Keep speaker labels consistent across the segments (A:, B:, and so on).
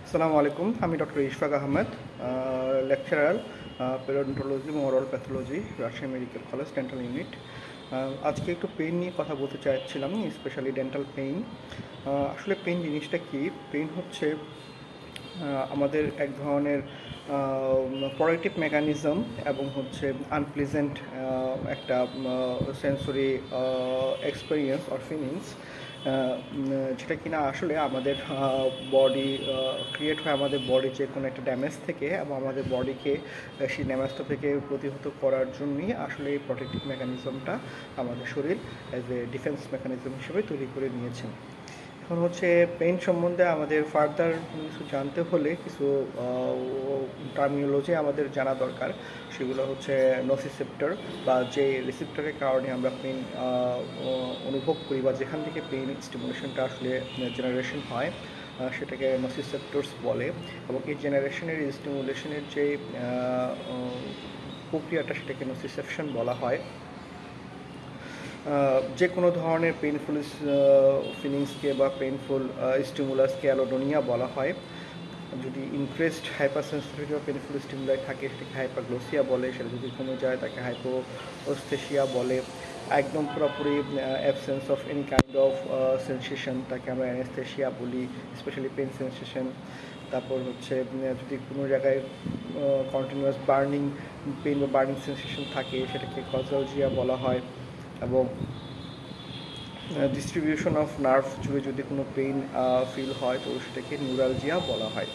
A: আসসালামু আলাইকুম। আমি ডক্টর ইশফাক আহমেদ, লেকচারার পেরিওডন্টোলজি এবং oral pathology, Rajshahi medical college, dental unit. আজকে একটু পেইন নিয়ে কথা বলতে চাইছিলাম, স্পেশালি ডেন্টাল পেইন। আসলে পেইন জিনিসটা কি? পেইন হচ্ছে আমাদের এক ধরনের প্রোডাক্টিভ মেকানিজম এবং হচ্ছে আনপ্লেজেন্ট একটা সেন্সরি এক্সপিরিয়েন্স অর ফিলিংস, যেটা কিনা আসলে আমাদের বডি ক্রিয়েট হয় আমাদের বডি যে কোনো একটা ড্যামেজ থেকে, এবং আমাদের বডিকে সেই ড্যামেজটা থেকে প্রতিহত করার জন্যই আসলে এই প্রোটেক্টিভ মেকানিজমটা আমাদের শরীর অ্যাজ এ ডিফেন্স মেকানিজম হিসেবে তৈরি করে নিয়েছেন। এখন হচ্ছে পেইন সম্বন্ধে আমাদের ফার্দার কিছু জানতে হলে কিছু টার্মিনোলজি আমাদের জানা দরকার। সেগুলো হচ্ছে নসিসেপ্টর, বা যে রিসেপ্টরের কারণে আমরা পেইন অনুভব করি, বা যেখান থেকে পেইন স্টিমুলেশনটা আসলে জেনারেশন হয়, সেটাকে নসিসেপ্টরস বলে। এবং এই জেনারেশনের স্টিমুলেশনের যে প্রক্রিয়াটা, সেটাকে নসিসেপশন বলা হয়। যে কোনো ধরনের পেইনফুল ফিলিংসকে বা পেইনফুল স্টিমুলাসকে অ্যালোডোনিয়া বলা হয়। যদি ইনক্রিজড হাইপারসেন্সিটিভিটি বা পেইনফুল স্টিমুলাই থাকে, সেটাকে হাইপারগ্লোসিয়া বলে। সেটা যদি কমে যায়, তাকে হাইপোস্থেসিয়া বলে। একদম পুরোপুরি absence of any kind of sensation, তাকে আমরা অ্যানেস্থেসিয়া বলি, স্পেশালি পেইন সেন্সেশন। তারপর হচ্ছে যদি কোনো জায়গায় কন্টিনিউয়াস বার্নিং পেইন বা বার্নিং সেন্সেশন থাকে, সেটাকে কজালজিয়া বলা হয়। এবং ডিস্ট্রিবিউশন অফ নার্ভ জুড়ে যদি কোনো পেইন ফিল হয়, তো সেটাকে নিউরালজিয়া বলা হয়।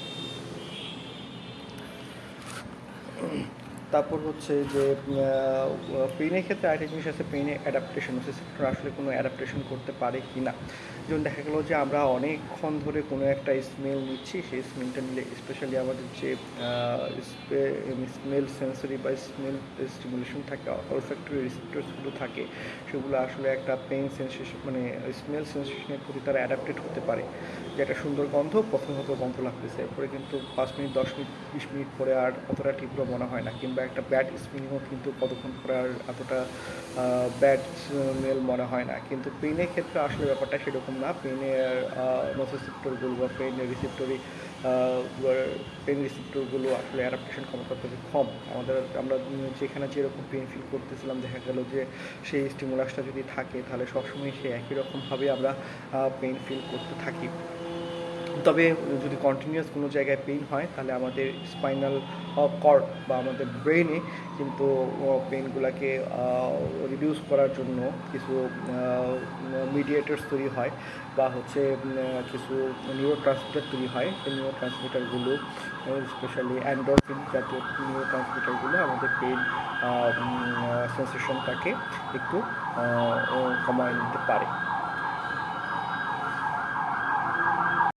A: তারপর হচ্ছে যে পেইনের ক্ষেত্রে আরেকটা জিনিস আছে, পেইনের অ্যাডাপ্টেশন। সেক্টর আসলে কোনো অ্যাডাপ্টেশন করতে পারে কি না। যেমন দেখা গেলো যে আমরা অনেকক্ষণ ধরে কোনো একটা স্মেল নিচ্ছি, সেই স্মেলটা নিলে স্পেশালি আমাদের যে স্মেল সেন্সরি বা স্মেল স্টিমুলেশন থাকে, অলফ্যাক্টরি রিসেপ্টরসগুলো থাকে, সেগুলো আসলে একটা পেইন সেন্সেশন মানে স্মেল সেন্সেশনের প্রতি তারা অ্যাডাপ্টেড হতে পারে। যে একটা সুন্দর গন্ধ, প্রথমত গন্ধ লাগতেছে, এরপরে কিন্তু 5 মিনিট 10 মিনিট 20 মিনিট পরে আর অতটা তীব্র মনে হয় না। কিংবা একটা ব্যাড স্মেলও কিন্তু কতক্ষণ পরে আর এতটা ব্যাড স্মেল মনে হয় না। কিন্তু পেইনের ক্ষেত্রে আসলে ব্যাপারটা সেরকম না। পেইনের নসিসেপ্টরগুলো বা পেইন রিসেপ্টরগুলো আসলে অ্যাডাপ্টেশন ক্ষমতা খুবই কম। আমরা যেখানে যেরকম পেইন ফিল করতেছিলাম, দেখা গেল যে সেই স্টিমুলাসটা যদি থাকে, তাহলে সবসময় সেই একই রকমভাবে আমরা পেইন ফিল করতে থাকি। তবে যদি কন্টিনিউয়াস কোনো জায়গায় পেইন হয়, তাহলে আমাদের স্পাইনাল কর্ড বা আমাদের ব্রেনে কিন্তু পেইনগুলোকে রিডিউস করার জন্য কিছু মিডিয়েটার্স তৈরি হয়, বা হচ্ছে কিছু নিউরো ট্রান্সমিটার তৈরি হয়। সেই নিউরো ট্রান্সমিটারগুলো, স্পেশালি অ্যান্ডোরফিন জাতীয় নিউরো ট্রান্সমিটারগুলো আমাদের পেইন সেন্সেশনটাকে একটু কমায় নিতে পারে।